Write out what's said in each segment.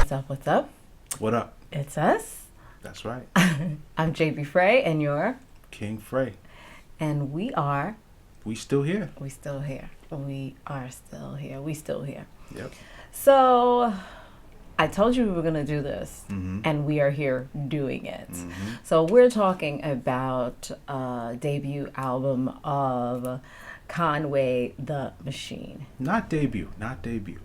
What's up? What's up? What up? It's us. That's right. I'm JB Frey, and you're King Frey. And we are. We still here. We still here. We are still here. We still here. Yep. So, I told you we were gonna do this, and we are here doing it. So we're talking about a debut album of Conway The Machine. Not debut. Not debut.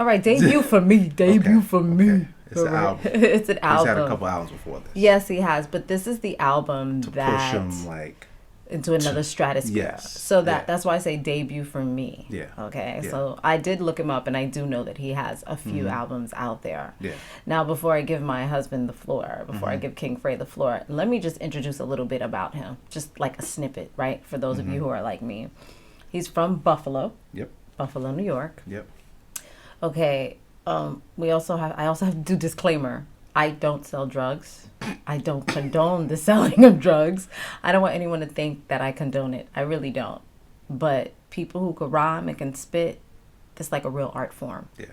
All right, debut for me. Debut for me. Okay. It's an album. It's an album. He's had a couple albums before this. Yes, he has, but this is the album To that push him like into another stratosphere. Yes. So that's why I say debut for me. Yeah. Okay. Yeah. So I did look him up, and I do know that he has a few albums out there. Yeah. Now, before I give my husband the floor, before I give King Frey the floor, let me just introduce a little bit about him, just like a snippet, right? For those of you who are like me, he's from Buffalo. Yep. Buffalo, New York. Yep. Okay. I also have to do disclaimer. I don't sell drugs. I don't condone the selling of drugs. I don't want anyone to think that I condone it. I really don't. But people who can rhyme and can spit, it's like a real art form. Yeah.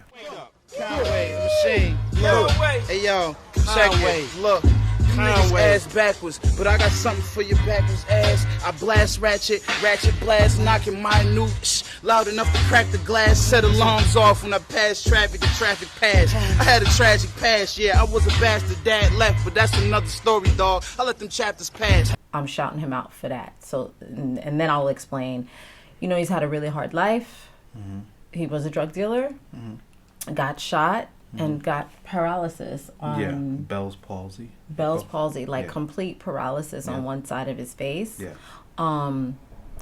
Conway The Machine. Look. Hey yo, check it. Look. You niggas ass backwards, but I got something for your backwards ass. I blast ratchet blast, knocking minute, loud enough to crack the glass. Set alarms off when I pass traffic, the traffic passed. I had a tragic past, yeah, I was a bastard, dad left, but that's another story, dog. I let them chapters pass. I'm shouting him out for that. So, and then I'll explain. You know, he's had a really hard life. He was a drug dealer, got shot, and got paralysis on Bell's palsy. Like complete paralysis on one side of his face. Yeah.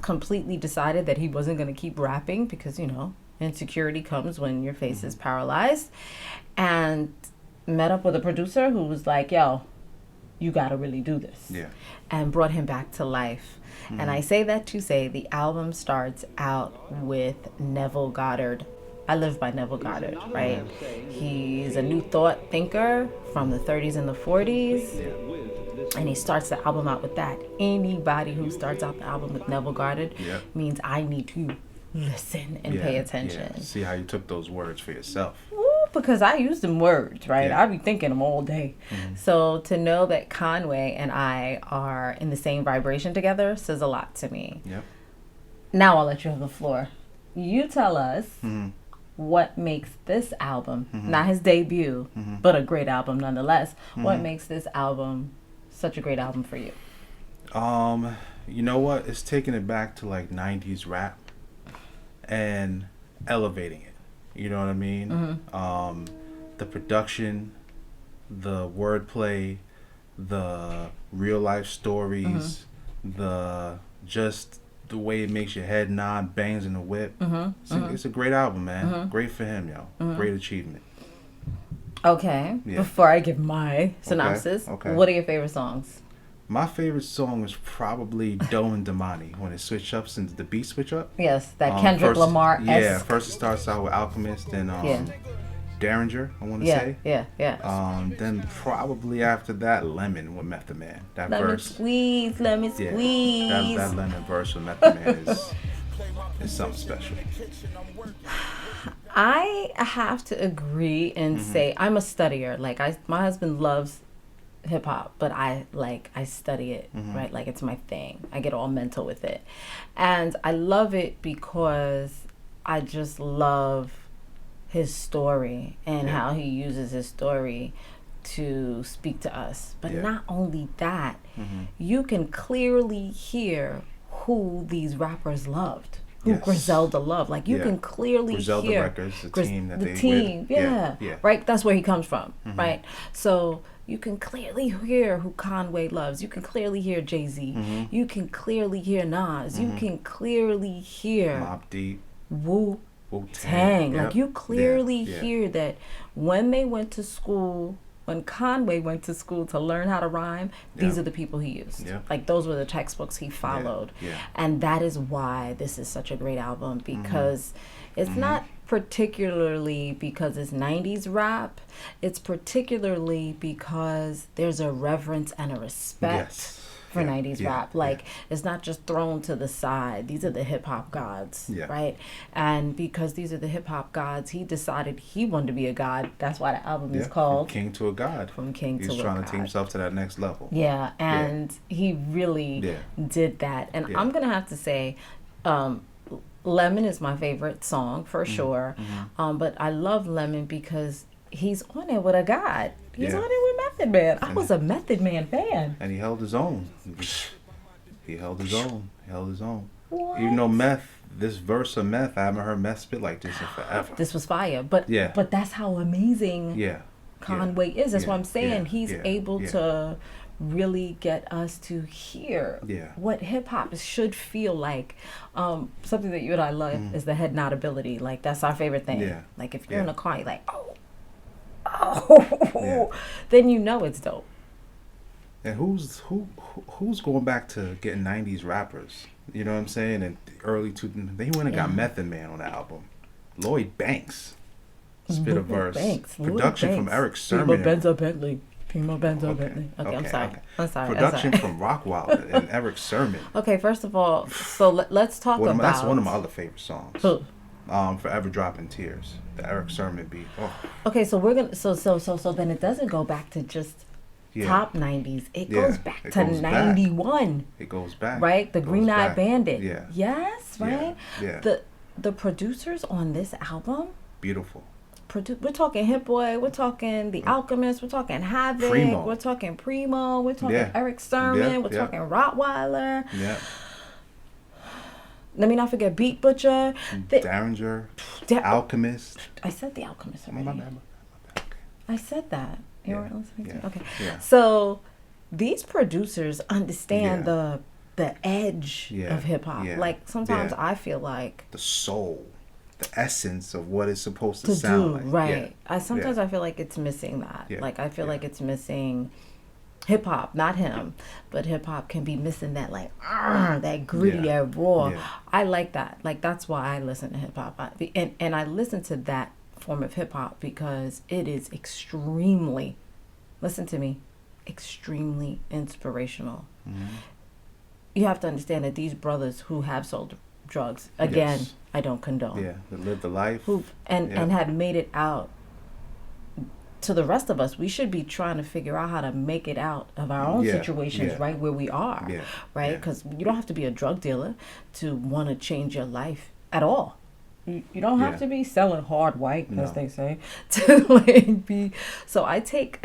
Completely decided that he wasn't going to keep rapping because, you know, insecurity comes when your face is paralyzed. And met up with a producer who was like, yo, you got to really do this. Yeah. And brought him back to life. And I say that to say the album starts out with Neville Goddard. I live by Neville Goddard, right? He's a new thought thinker from the 30s and the 40s. And he starts the album out with that. Anybody who starts out the album with Neville Goddard means I need to listen and pay attention. Yeah. See how you took those words for yourself. Ooh, because I use them words, right? I be thinking them all day. So to know that Conway and I are in the same vibration together says a lot to me. Yep. Now I'll let you have the floor. You tell us what makes this album, not his debut, but a great album nonetheless. What makes this album such a great album for you? You know what? It's taking it back to like 90s rap and elevating it. You know what I mean? The production, the wordplay, the real life stories, the way it makes your head nod, bangs in the whip. It's a great album, man. Great for him, yo. Great achievement. Okay. Yeah. Before I give my synopsis, Okay. what are your favorite songs? My favorite song is probably Doe and Damani when it switch up, since the beat switch up. Yes, that Kendrick first, Lamar-esque. Yeah, first it starts out with Alchemist and Derringer, I want to say. Yeah. Then probably after that, Lemon with Method Man. That Let verse. me squeeze. Yeah, that Lemon verse with Method Man is something special. I have to agree and say I'm a studier. Like my husband loves hip hop, but I study it, right? Like it's my thing. I get all mental with it. And I love it because I just love his story and how he uses his story to speak to us. But not only that, you can clearly hear who these rappers loved. Who Griselda loved. Like you can clearly Griselda hear Records, the team that they team, with. Right? That's where he comes from, right? So you can clearly hear who Conway loves. You can clearly hear Jay-Z. You can clearly hear Nas. You can clearly hear Mobb Deep. Wu-Tang. Like you clearly hear that when they went to school, when Conway went to school to learn how to rhyme, these are the people he used. Like those were the textbooks he followed. And that is why this is such a great album, because it's not particularly because it's 90s rap. It's particularly because there's a reverence and a respect for 90s rap. Like, it's not just thrown to the side. These are the hip-hop gods, right? And because these are the hip-hop gods, he decided he wanted to be a god. That's why the album is called From King to a God. From King to a God. He's trying to take himself to that next level. Yeah, and he really did that. And I'm going to have to say, Lemon is my favorite song, for sure. But I love Lemon because he's on it with a god. He's on it with Method Man. I was a Method Man fan. And he held his own. He held his own. What? Even though Meth, this verse of Meth, I haven't heard Meth spit like this in forever. This was fire. But that's how amazing Conway is. That's what I'm saying. He's able to really get us to hear what hip-hop should feel like. Something that you and I love is the head nod ability. Like, that's our favorite thing. Like, if you're in a car, you're like, then you know it's dope. And who's going back to getting 90s rappers? You know what I'm saying? And early 2000s, they went and got Method Man on the album. Lloyd Banks spit a verse. Production from Eric Sermon. Primo Benzo Bentley. Okay, I'm sorry. Production from Rockwilder and Eric Sermon. Okay, first of all, so let's talk about. That's one of my other favorite songs. Forever Dropping Tears, the Eric Sermon beat. Okay, so we're gonna so then it doesn't go back to just top 90s. It goes back to 91. It goes back. Right? The Green Eyed Bandit. Yeah. Yes, right? Yeah. The producers on this album. Beautiful. We're talking Hit Boy, we're talking The Alchemist, we're talking Havoc, we're talking Primo, we're talking Eric Sermon, we're talking Rottweiler. Yeah. Let me not forget Beat Butcher. Derringer. Alchemist. I said The Alchemist already. My bad. Okay. I said that. You weren't listening to me? Okay. Yeah. So these producers understand the edge of hip hop. Like, sometimes I feel like the soul, the essence of what it's supposed to sound like. Right. I feel like it's missing that. Like, I feel like it's missing hip hop, not him, but hip hop can be missing that, like, that gritty, that raw. I like that. Like, that's why I listen to hip hop. And I listen to that form of hip hop because it is extremely, listen to me, extremely inspirational. You have to understand that these brothers who have sold drugs, again, I don't condone. Yeah, that lived the life. And have made it out to the rest of us. We should be trying to figure out how to make it out of our own situations right where we are. Right? Because you don't have to be a drug dealer to want to change your life at all. You don't have to be selling hard white, as they say, to like be. So I take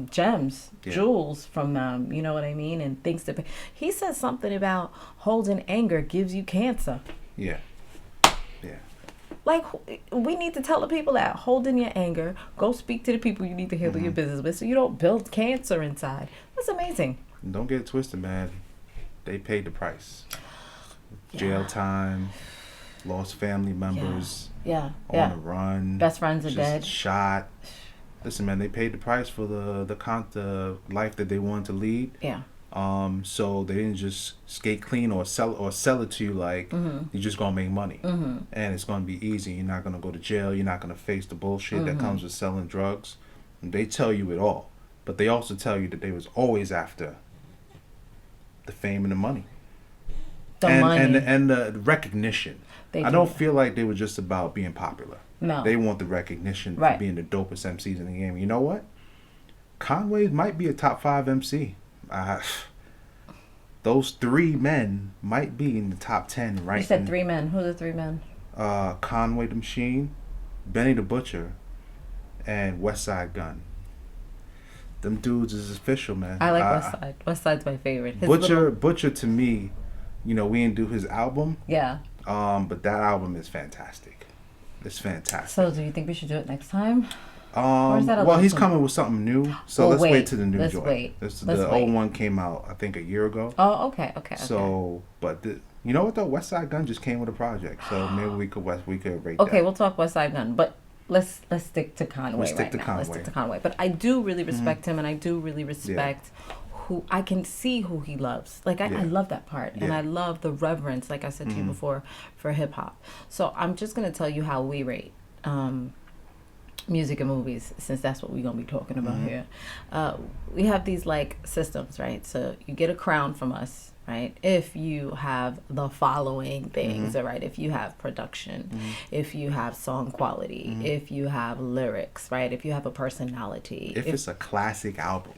gems, jewels from them. You know what I mean? And things to. He says something about holding anger gives you cancer. Yeah. Like, we need to tell the people that holding your anger, go speak to the people you need to handle your business with, so you don't build cancer inside. That's amazing. Don't get it twisted, man. They paid the price. Jail time. Lost family members. On the run. Best friends are dead. Shot. Listen, man, they paid the price for the life that they wanted to lead. Yeah. So they didn't just skate clean or sell it to you like you're just gonna make money and it's gonna be easy. You're not gonna go to jail. You're not gonna face the bullshit that comes with selling drugs. And they tell you it all, but they also tell you that they was always after the fame and the money. And the recognition. I don't feel like they were just about being popular. No. They want the recognition for being the dopest MCs in the game. You know what? Conway might be a top 5 MC. Those 3 men might be in the top 10 right now. You said 3 men. Who are the 3 men? Conway the Machine, Benny the Butcher, and Westside Gunn. Them dudes is official, man. I like Westside. Westside's my favorite. Butcher to me, we didn't do his album. Yeah. But that album is fantastic. It's fantastic. So do you think we should do it next time? Or is that he's coming with something new, so let's wait till the new joint. Let's the wait. old one came out, I think, a year ago. Oh, okay. So, but you know what though? Westside Gunn just came with a project, so maybe we could rate. Okay, we'll talk Westside Gunn, but let's stick to Conway Let's stick to Conway. But I do really respect him, and I do really respect who I can see who he loves. Like I love that part, and I love the reverence, like I said to you before, for hip hop. So I'm just gonna tell you how we rate. music and movies, since that's what we're gonna be talking about here. We have these like systems, right? So you get a crown from us, right? If you have the following things, all right? If you have production, if you have song quality, if you have lyrics, right? If you have a personality, if it's a classic album.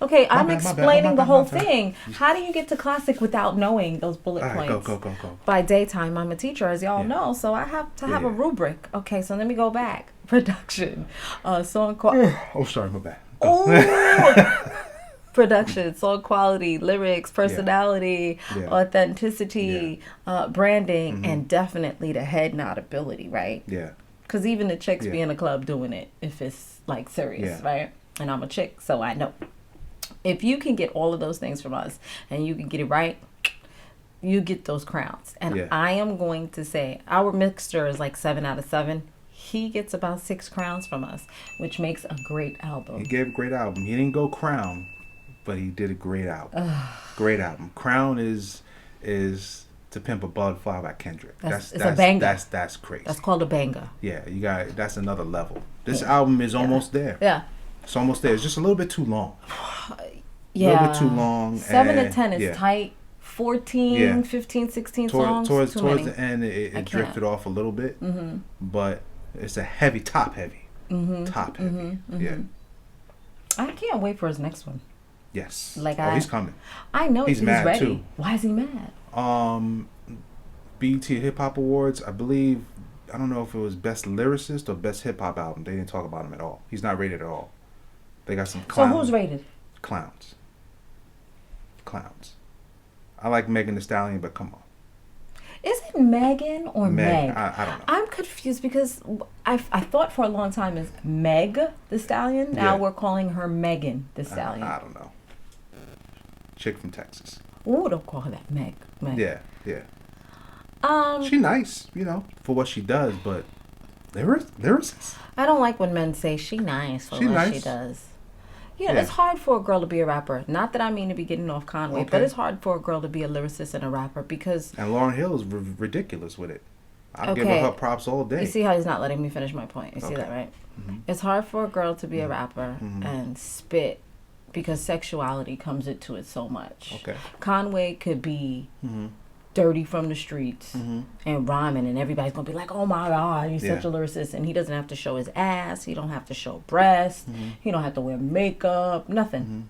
Okay, I'm explaining the whole thing. How do you get to classic without knowing those bullet points? Go. By daytime, I'm a teacher, as y'all know, so I have to have a rubric. Okay, so let me go back. Production, song quality. Oh, sorry, my bad. Production, song quality, lyrics, personality, authenticity, branding, and definitely the head nod ability, right? Yeah. Because even the chicks be in a club doing it if it's like serious, right? And I'm a chick, so I know. If you can get all of those things from us and you can get it right, you get those crowns. And I am going to say our mixture is like 7 out of 7. He gets about 6 crowns from us, which makes a great album. He gave a great album. He didn't go crown, but he did a great album. Great album. Crown is To Pimp a Butterfly by Kendrick. It's a banger. That's crazy. That's called a banger. Yeah, you got that's another level. This album is almost there. Yeah. It's almost there. It's just a little bit too long. Yeah. A little bit too long. 7 to 10 is tight. 14, 15, 16 songs. Towards the end, it drifted off a little bit. But it's a heavy, top heavy. Top heavy. Yeah. I can't wait for his next one. Yes. Like he's coming. I know he's mad ready. too. Why is he mad? BET Hip Hop Awards, I believe, I don't know if it was Best Lyricist or Best Hip Hop Album. They didn't talk about him at all. He's not rated at all. They got some clowns. So who's rated? Clowns. I like Megan Thee Stallion, but come on. Is it Megan or Meg? I don't know. I'm confused because I thought for a long time is Meg Thee Stallion. Now we're calling her Megan Thee Stallion. I don't know. Chick from Texas. Ooh, don't call her that. Meg. Yeah. She nice, for what she does, but lyricist. I don't like when men say she nice for what she does. It's hard for a girl to be a rapper. Not that I mean to be getting off Conway, but it's hard for a girl to be a lyricist and a rapper because... And Lauryn Hill is ridiculous with it. I'll give her props all day. You see how he's not letting me finish my point. You see that, right? It's hard for a girl to be a rapper and spit because sexuality comes into it so much. Conway could be... dirty from the streets and rhyming, and everybody's gonna be like, oh my god, he's such a lyricist, and he doesn't have to show his ass, he don't have to show breasts, he don't have to wear makeup, nothing.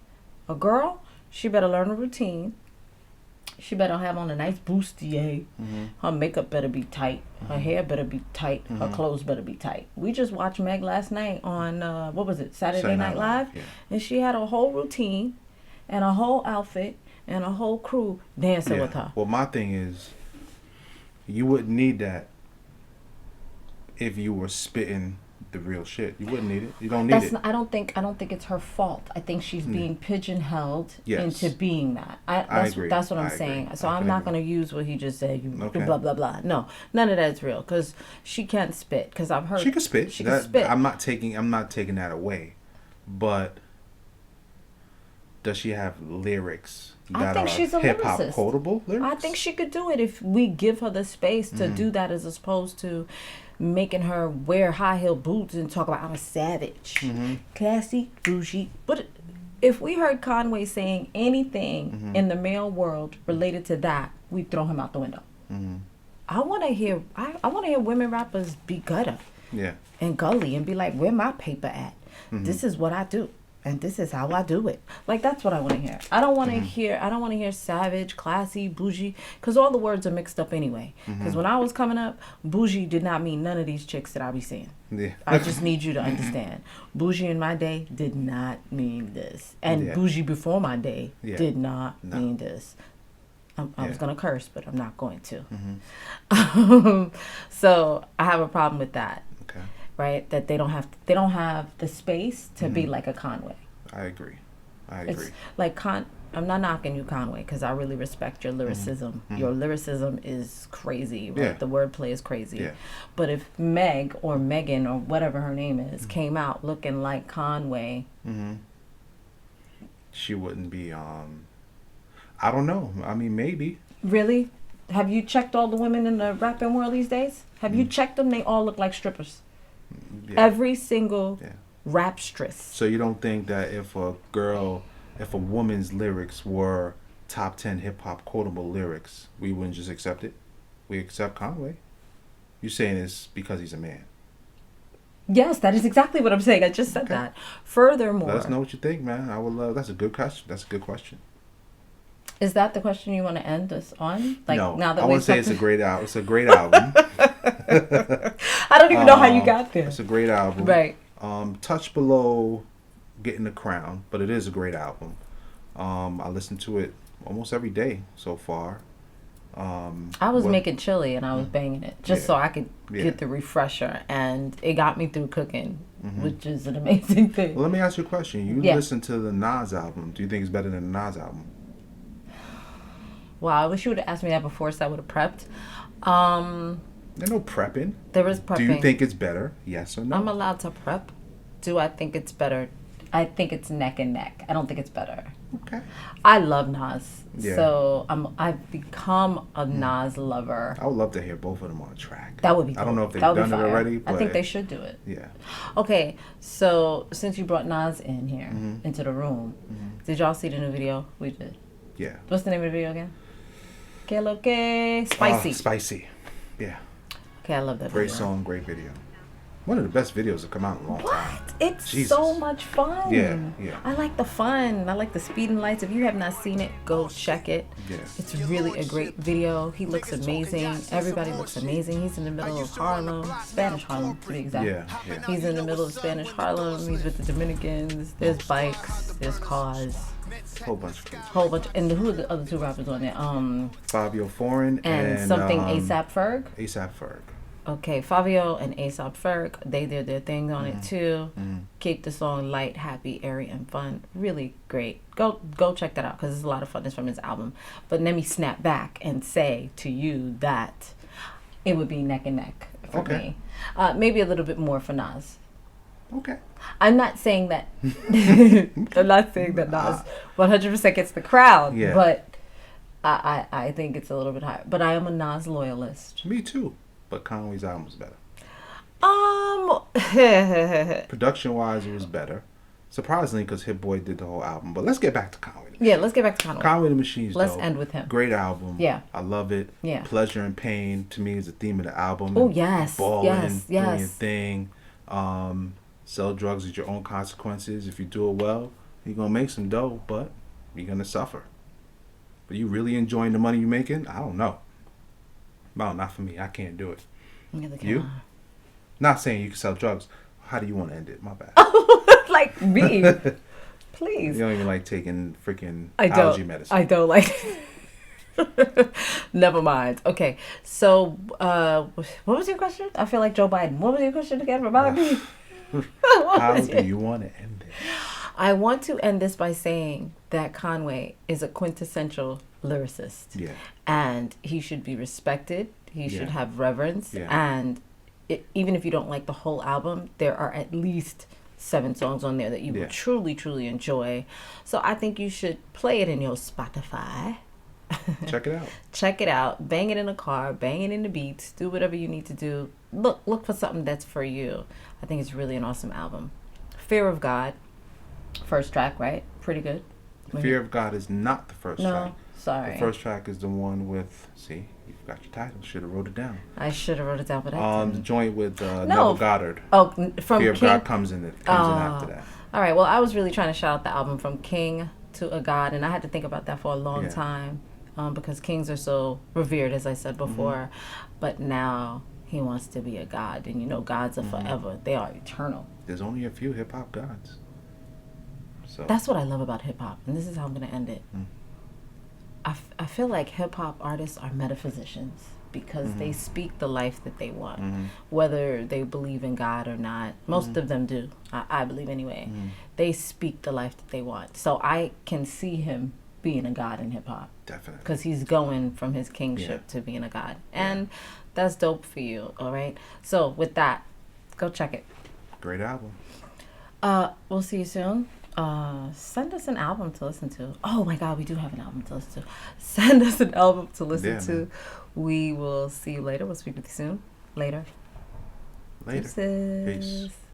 A girl, she better learn a routine, she better have on a nice bustier, her makeup better be tight, her hair better be tight, her clothes better be tight. We just watched Meg last night on what was it, Saturday Night Live, and she had a whole routine and a whole outfit and a whole crew dancing with her. Well, my thing is, you wouldn't need that if you were spitting the real shit. You wouldn't need it. You don't need it. I don't think it's her fault. I think she's being pigeonholed into being that. I agree. That's what I'm saying. So I'm not going to use what he just said. Blah blah blah. No, none of that is real because she can't spit. Because I've heard she can spit. She can spit. I'm not taking that away, but does she have lyrics? I think she's a hip-hop lyricist. quotable lyrics? I think she could do it if we give her the space to do that as opposed to making her wear high-heel boots and talk about I'm a savage. Classy, bougie. But if we heard Conway saying anything in the male world related to that, we'd throw him out the window. I want to hear women rappers be gutter and gully and be like, where my paper at? This is what I do. And this is how I do it. Like, that's what I want to hear. I don't want to hear savage, classy, bougie, because all the words are mixed up anyway. Because when I was coming up, bougie did not mean none of these chicks that I be seeing. I just need you to understand. Bougie in my day did not mean this. And bougie before my day did not mean this. I was going to curse, but I'm not going to. So I have a problem with that. Right, that they don't have the space to be like a Conway. I agree. It's like I'm not knocking you, Conway, because I really respect your lyricism. Your lyricism is crazy, right? The wordplay is crazy. But if Meg or Megan or whatever her name is came out looking like Conway, she wouldn't be. I don't know. I mean, maybe. Really? Have you checked all the women in the rapping world these days? Have you checked them? They all look like strippers. Every single rapstress. So you don't think that if a woman's lyrics were top 10 hip hop quotable lyrics, we wouldn't just accept it? We accept Conway. You're saying it's because he's a man. Yes, that is exactly what I'm saying. I just said that. Furthermore, let us know what you think, man. I would love. That's a good question. That's a good question. Is that the question you want to end us on? Like, no, now that I want to say it's a great album. It's a great album. I don't even know how you got there. It's a great album. Right. Touch below getting the crown, but it is a great album. I listen to it almost every day so far. I was making chili and I was banging it just so I could get the refresher, and it got me through cooking, which is an amazing thing. Well, let me ask you a question. You listen to the Nas album. Do you think it's better than the Nas album? Wow, I wish you would have asked me that before, so I would have prepped. There's no prepping. There is prepping. Do you think it's better? Yes or no? I'm allowed to prep. Do I think it's better? I think it's neck and neck. I don't think it's better. Okay. I love Nas. Yeah. So I've become a Nas lover. I would love to hear both of them on a track. That would be cool. I don't know if they've done it already. But I think they should do it. Yeah. Okay, so since you brought Nas in here, into the room, did y'all see the new video? We did. Yeah. What's the name of the video again? Que lo que? Spicy. Spicy. Yeah. Okay, I love that great video. Song, great video. One of the best videos to come out in a long time. It's so much fun. Yeah. I like the fun. I like the speeding lights. If you have not seen it, go check it. Yeah. It's really a great video. He looks amazing. Everybody looks amazing. He's in the middle of Harlem, Spanish Harlem, to be exact. Yeah. He's in the middle of Spanish Harlem. He's with the Dominicans. There's bikes. There's cars. Whole bunch of kids. And who are the other two rappers on there? Fabio Foreign and something ASAP Ferg. ASAP Ferg. Okay, Fabio and ASAP Ferg, they did their thing on it too. Keep the song light, happy, airy, and fun. Really great. Go check that out because it's a lot of fun. It's from his album. But let me snap back and say to you that it would be neck and neck for me. Maybe a little bit more for Nas. Okay. I'm not saying that. I'm not saying that Nas 100% gets the crowd. Yeah. But I think it's a little bit higher. But I am a Nas loyalist. Me too. But Conway's album was better. Production wise, it was better. Surprisingly, because Hit Boy did the whole album. But let's get back to Conway. Yeah, let's get back to Conway. Conway the Machine. Let's end with him. Great album. Yeah. I love it. Yeah. Pleasure and pain to me is the theme of the album. Oh, yes. Balling, yes. doing your thing. Sell drugs at your own consequences. If you do it well, you're going to make some dough, but you're going to suffer. But you really enjoying the money you're making? I don't know. No, not for me. I can't do it. You? Not saying you can sell drugs. How do you want to end it? My bad. Like me. Please. You don't even like taking freaking allergy medicine. I don't like Never mind. Okay. So, what was your question? I feel like Joe Biden. What was your question again? Remind me. How do you want to end it? I want to end this by saying that Conway is a quintessential lyricist. Yeah. And he should be respected. He should have reverence. Yeah. And even if you don't like the whole album, there are at least 7 songs on there that you will truly, truly enjoy. So I think you should play it in your Spotify. Check it out. Check it out. Bang it in the car. Bang it in the beats. Do whatever you need to do. Look for something that's for you. I think it's really an awesome album. Fear of God. First track, right? Pretty good. Fear of God is not the first track. No, sorry. The first track is the one with, see, you forgot your title. Should have wrote it down. I should have wrote it down, but I didn't. The joint with Neville Goddard. Oh, from Fear King? of God comes in after that. All right, well, I was really trying to shout out the album From King to a God, and I had to think about that for a long time because kings are so revered, as I said before, but now he wants to be a god, and you know gods are forever. They are eternal. There's only a few hip-hop gods. So that's what I love about hip-hop, and this is how I'm going to end it. I feel like hip-hop artists are metaphysicians because they speak the life that they want, whether they believe in God or not. Most of them do, I believe anyway. They speak the life that they want. So I can see him being a god in hip-hop. Definitely. Because he's going from his kingship to being a god. And that's dope for you, all right? So with that, go check it. Great album. We'll see you soon. Send us an album to listen to. Oh my God, we do have an album to listen to. Send us an album to listen to. Man. We will see you later. We'll speak with you soon. Later. Later. Deuces. Peace.